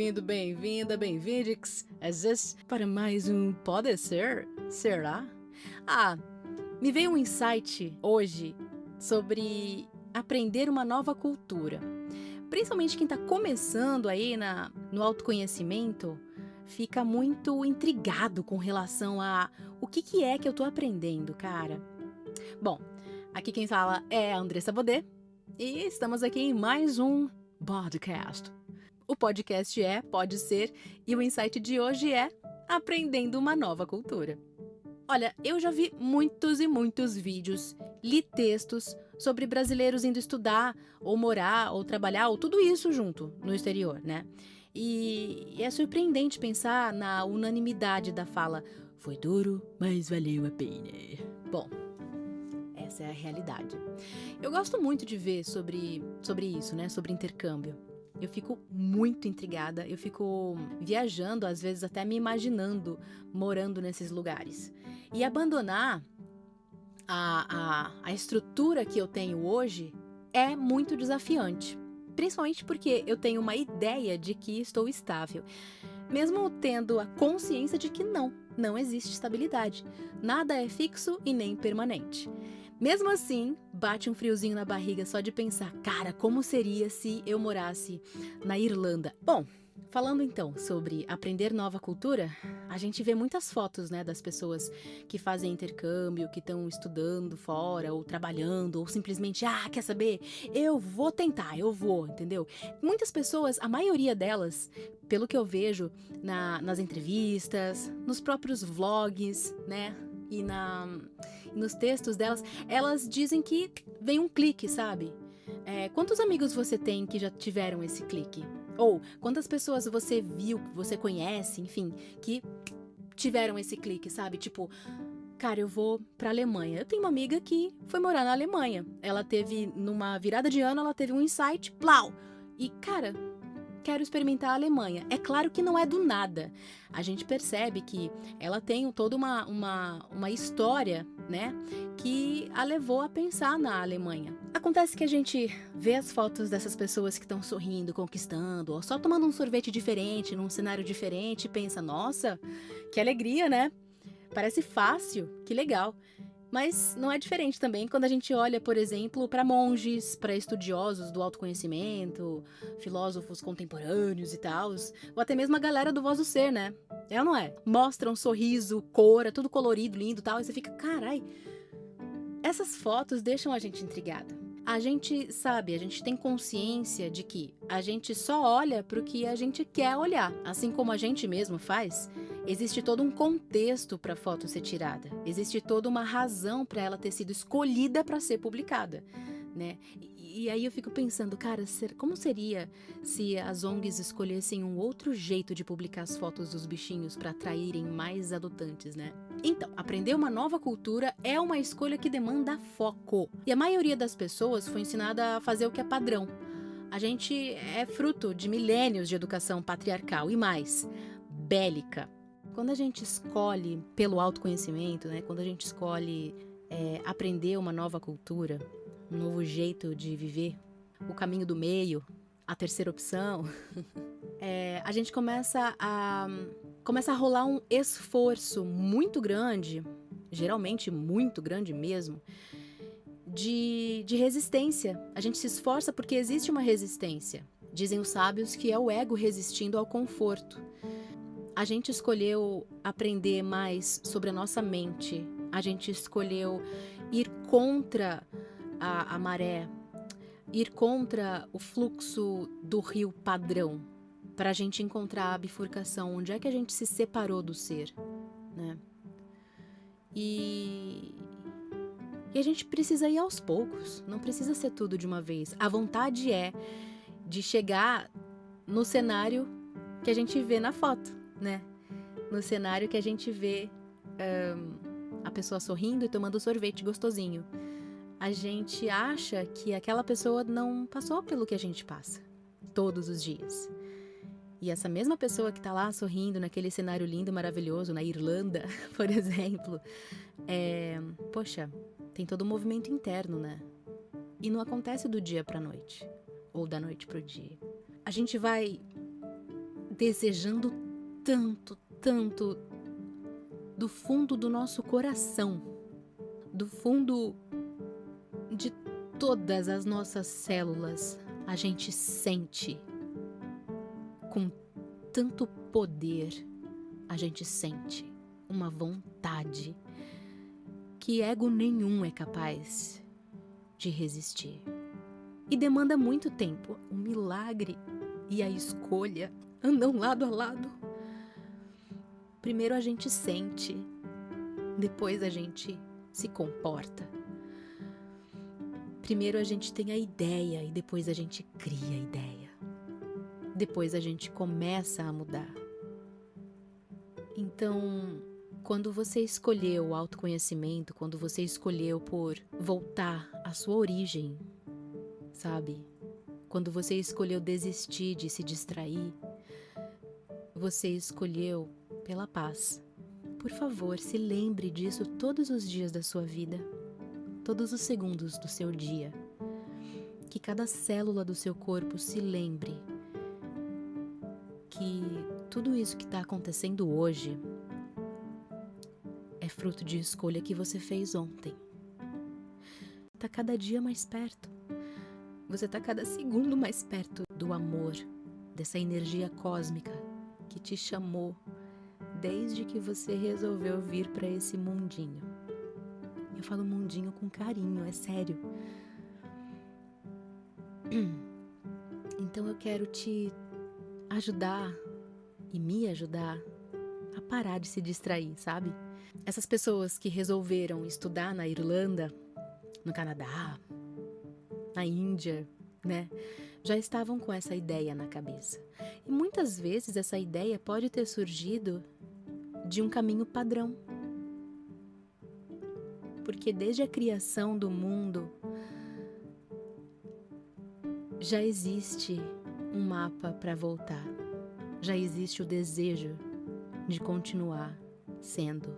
bem-vindo, bem-vinda, bem-vindix, para mais um Pode Ser? Será? Me veio um insight hoje sobre aprender uma nova cultura. Principalmente quem está começando aí no autoconhecimento, fica muito intrigado com relação a o que é que eu estou aprendendo, cara. Bom, aqui quem fala é a Andressa Bodê e estamos aqui em mais um podcast. O podcast Pode Ser, e o insight de hoje é aprendendo uma nova cultura. Olha, eu já vi muitos e muitos vídeos, li textos sobre brasileiros indo estudar, ou morar, ou trabalhar, ou tudo isso junto no exterior, né? E é surpreendente pensar na unanimidade da fala: foi duro, mas valeu a pena. Bom, essa é a realidade. Eu gosto muito de ver sobre isso, né? Sobre intercâmbio. Eu fico muito intrigada, eu fico viajando, às vezes até me imaginando morando nesses lugares. E abandonar a estrutura que eu tenho hoje é muito desafiante. Principalmente porque eu tenho uma ideia de que estou estável. Mesmo tendo a consciência de que não existe estabilidade. Nada é fixo e nem permanente. Mesmo assim, bate um friozinho na barriga só de pensar, cara, como seria se eu morasse na Irlanda? Bom, falando então sobre aprender nova cultura, a gente vê muitas fotos, né, das pessoas que fazem intercâmbio, que estão estudando fora, ou trabalhando, ou simplesmente, quer saber? Eu vou tentar, eu vou, entendeu? Muitas pessoas, a maioria delas, pelo que eu vejo nas entrevistas, nos próprios vlogs, né, e nos textos delas, elas dizem que vem um clique, sabe? Quantos amigos você tem que já tiveram esse clique? Ou quantas pessoas você viu, você conhece, enfim, que tiveram esse clique, sabe? Tipo, cara, eu vou pra Alemanha. Eu tenho uma amiga que foi morar na Alemanha. Ela teve, numa virada de ano, ela teve um insight, plau! E, cara, quero experimentar a Alemanha. É claro que não é do nada. A gente percebe que ela tem toda uma história, né, que a levou a pensar na Alemanha. Acontece que a gente vê as fotos dessas pessoas que estão sorrindo, conquistando, ou só tomando um sorvete diferente, num cenário diferente, e pensa, nossa, que alegria, né? Parece fácil, que legal. Mas não é diferente também quando a gente olha, por exemplo, para monges, para estudiosos do autoconhecimento, filósofos contemporâneos e tal, ou até mesmo a galera do Voz do Ser, né? É ou não é? Mostra um sorriso, cor, é tudo colorido, lindo e tal, e você fica, carai. Essas fotos deixam a gente intrigada. A gente sabe, a gente tem consciência de que a gente só olha para o que a gente quer olhar, assim como a gente mesmo faz. Existe todo um contexto para a foto ser tirada. Existe toda uma razão para ela ter sido escolhida para ser publicada, né? E aí eu fico pensando, cara, como seria se as ONGs escolhessem um outro jeito de publicar as fotos dos bichinhos para atraírem mais adotantes, né? Então, aprender uma nova cultura é uma escolha que demanda foco. E a maioria das pessoas foi ensinada a fazer o que é padrão. A gente é fruto de milênios de educação patriarcal e mais, bélica. Quando a gente escolhe pelo autoconhecimento, né, quando a gente escolhe aprender uma nova cultura, um novo jeito de viver, o caminho do meio, a terceira opção, a gente começa a rolar um esforço muito grande, geralmente muito grande mesmo, de resistência. A gente se esforça porque existe uma resistência. Dizem os sábios que é o ego resistindo ao conforto. A gente escolheu aprender mais sobre a nossa mente. A gente escolheu ir contra a maré, ir contra o fluxo do rio padrão, para a gente encontrar a bifurcação, onde é que a gente se separou do ser, né? E a gente precisa ir aos poucos, não precisa ser tudo de uma vez. A vontade é de chegar no cenário que a gente vê na foto, né? No cenário que a gente vê a pessoa sorrindo e tomando sorvete gostosinho. A gente acha que aquela pessoa não passou pelo que a gente passa todos os dias. E essa mesma pessoa que tá lá sorrindo naquele cenário lindo, maravilhoso, na Irlanda, por exemplo, poxa, tem todo um movimento interno, né? E não acontece do dia pra noite, ou da noite pro dia. A gente vai desejando tanto, tanto, do fundo do nosso coração, do fundo de todas as nossas células, a gente sente com tanto poder, a gente sente uma vontade que ego nenhum é capaz de resistir. E demanda muito tempo. O milagre e a escolha andam lado a lado. Primeiro a gente sente, depois a gente se comporta. Primeiro a gente tem a ideia e depois a gente cria a ideia. Depois a gente começa a mudar. Então, quando você escolheu o autoconhecimento, quando você escolheu por voltar à sua origem, sabe? Quando você escolheu desistir de se distrair, você escolheu pela paz. Por favor, se lembre disso todos os dias da sua vida, todos os segundos do seu dia. Que cada célula do seu corpo se lembre que tudo isso que está acontecendo hoje é fruto de escolha que você fez ontem. Está cada dia mais perto. Você está cada segundo mais perto do amor, dessa energia cósmica que te chamou desde que você resolveu vir para esse mundinho. Eu falo mundinho com carinho, é sério. Então eu quero te ajudar e me ajudar a parar de se distrair, sabe? Essas pessoas que resolveram estudar na Irlanda, no Canadá, na Índia, né? Já estavam com essa ideia na cabeça. E muitas vezes essa ideia pode ter surgido de um caminho padrão. Porque desde a criação do mundo já existe um mapa para voltar. Já existe o desejo de continuar sendo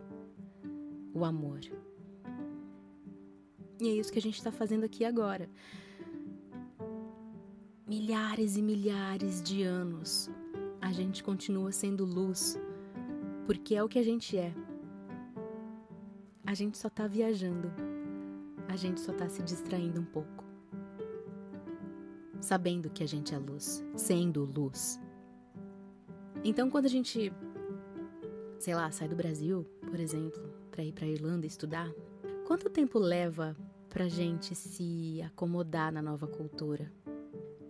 o amor. E é isso que a gente está fazendo aqui agora. Milhares e milhares de anos, a gente continua sendo luz, porque é o que a gente é. A gente só tá viajando, a gente só tá se distraindo um pouco. Sabendo que a gente é luz, sendo luz. Então quando a gente, sei lá, sai do Brasil, por exemplo, para ir para a Irlanda estudar, quanto tempo leva pra gente se acomodar na nova cultura?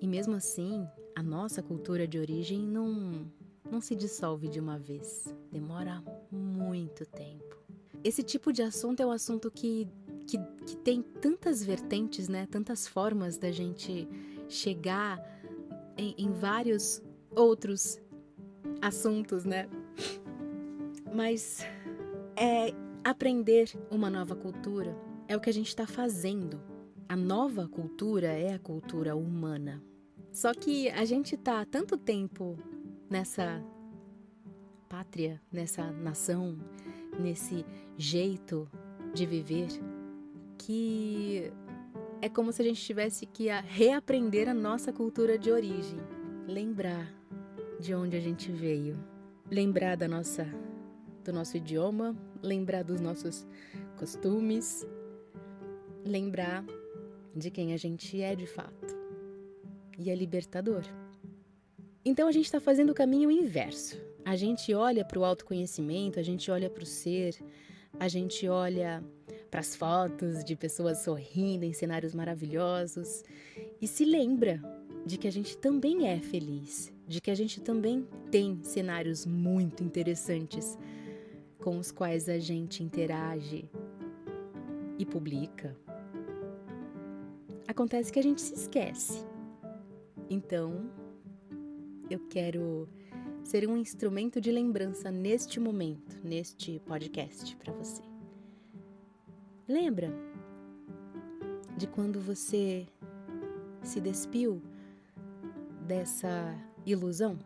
E mesmo assim, a nossa cultura de origem não se dissolve de uma vez. Demora muito tempo. Esse tipo de assunto é um assunto que tem tantas vertentes, né? Tantas formas da gente chegar em vários outros assuntos, né? Mas aprender uma nova cultura é o que a gente está fazendo. A nova cultura é a cultura humana. Só que a gente tá há tanto tempo nessa pátria, nessa nação, nesse jeito de viver, que é como se a gente tivesse que reaprender a nossa cultura de origem. Lembrar de onde a gente veio. Lembrar do nosso idioma, lembrar dos nossos costumes, lembrar de quem a gente é de fato. E é libertador. Então a gente está fazendo o caminho inverso. A gente olha para o autoconhecimento, a gente olha para o ser, a gente olha para as fotos de pessoas sorrindo em cenários maravilhosos e se lembra de que a gente também é feliz, de que a gente também tem cenários muito interessantes com os quais a gente interage e publica. Acontece que a gente se esquece. Então, eu quero ser um instrumento de lembrança neste momento, neste podcast para você. Lembra de quando você se despiu dessa ilusão,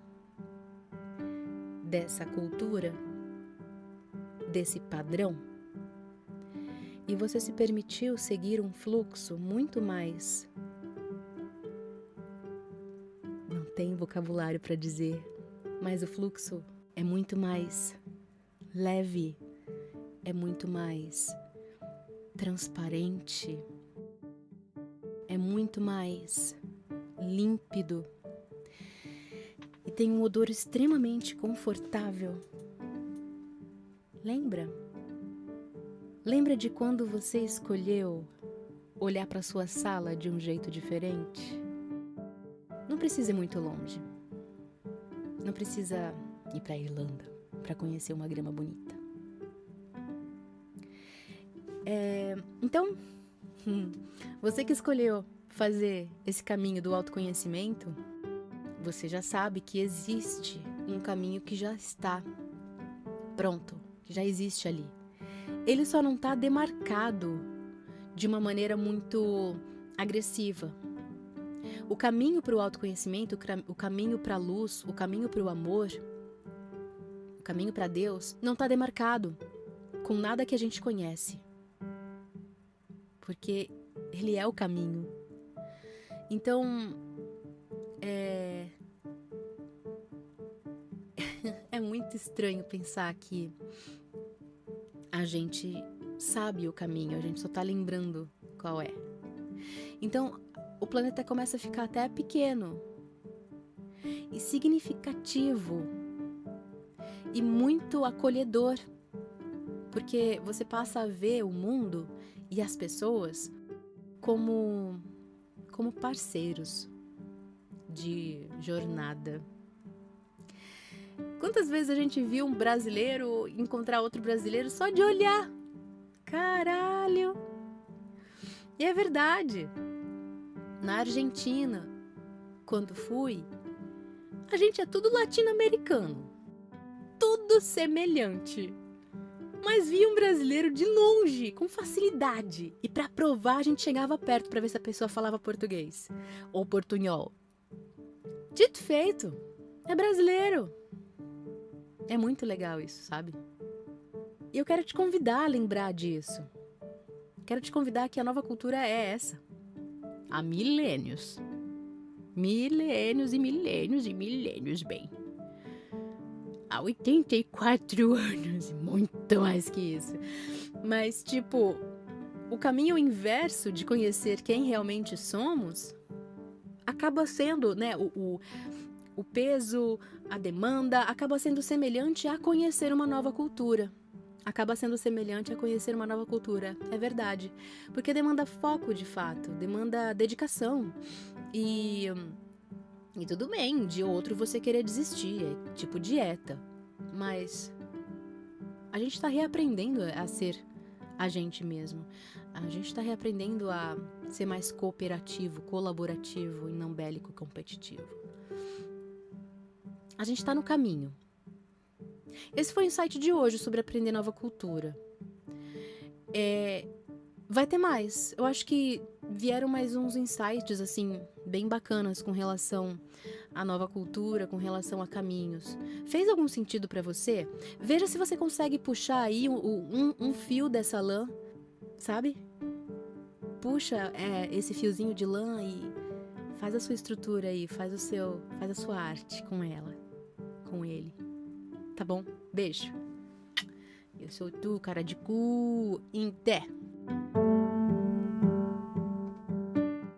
dessa cultura, desse padrão? E você se permitiu seguir um fluxo muito mais... Não tem vocabulário para dizer, mas o fluxo é muito mais leve, é muito mais transparente, é muito mais límpido e tem um odor extremamente confortável. Lembra? Lembra de quando você escolheu olhar para sua sala de um jeito diferente? Não precisa ir muito longe. Não precisa ir para a Irlanda para conhecer uma grama bonita. Então, você que escolheu fazer esse caminho do autoconhecimento, você já sabe que existe um caminho que já está pronto, que já existe ali. Ele só não está demarcado de uma maneira muito agressiva. O caminho para o autoconhecimento, o caminho para a luz, o caminho para o amor, o caminho para Deus, não está demarcado com nada que a gente conhece. Porque Ele é o caminho. Então, é muito estranho pensar que a gente sabe o caminho, a gente só tá lembrando qual é. Então, o planeta começa a ficar até pequeno e significativo e muito acolhedor, porque você passa a ver o mundo e as pessoas como parceiros de jornada. Quantas vezes a gente viu um brasileiro encontrar outro brasileiro só de olhar? Caralho! E é verdade. Na Argentina, quando fui, a gente é tudo latino-americano. Tudo semelhante. Mas via um brasileiro de longe, com facilidade. E pra provar, a gente chegava perto pra ver se a pessoa falava português. Ou portunhol. Dito e feito. É brasileiro. É muito legal isso, sabe? E eu quero te convidar a lembrar disso. Quero te convidar que a nova cultura é essa. Há milênios. Milênios e milênios e milênios, bem. Há 84 anos, muito mais que isso. Mas, tipo, o caminho inverso de conhecer quem realmente somos acaba sendo, né, o peso, a demanda, acaba sendo semelhante a conhecer uma nova cultura. Acaba sendo semelhante a conhecer uma nova cultura, é verdade. Porque demanda foco, de fato, demanda dedicação. E tudo bem, de outro você querer desistir, é tipo dieta. Mas a gente tá reaprendendo a ser a gente mesmo. A gente tá reaprendendo a ser mais cooperativo, colaborativo e não bélico e competitivo. A gente tá no caminho. Esse foi o insight de hoje sobre aprender nova cultura. Vai ter mais. Eu acho que vieram mais uns insights, assim, bem bacanas com relação à nova cultura, com relação a caminhos. Fez algum sentido pra você? Veja se você consegue puxar aí um fio dessa lã, sabe? Puxa esse fiozinho de lã e faz a sua estrutura aí, faz a sua arte com ela, com ele. Tá bom? Beijo. Eu sou tu, cara de cu. Em té.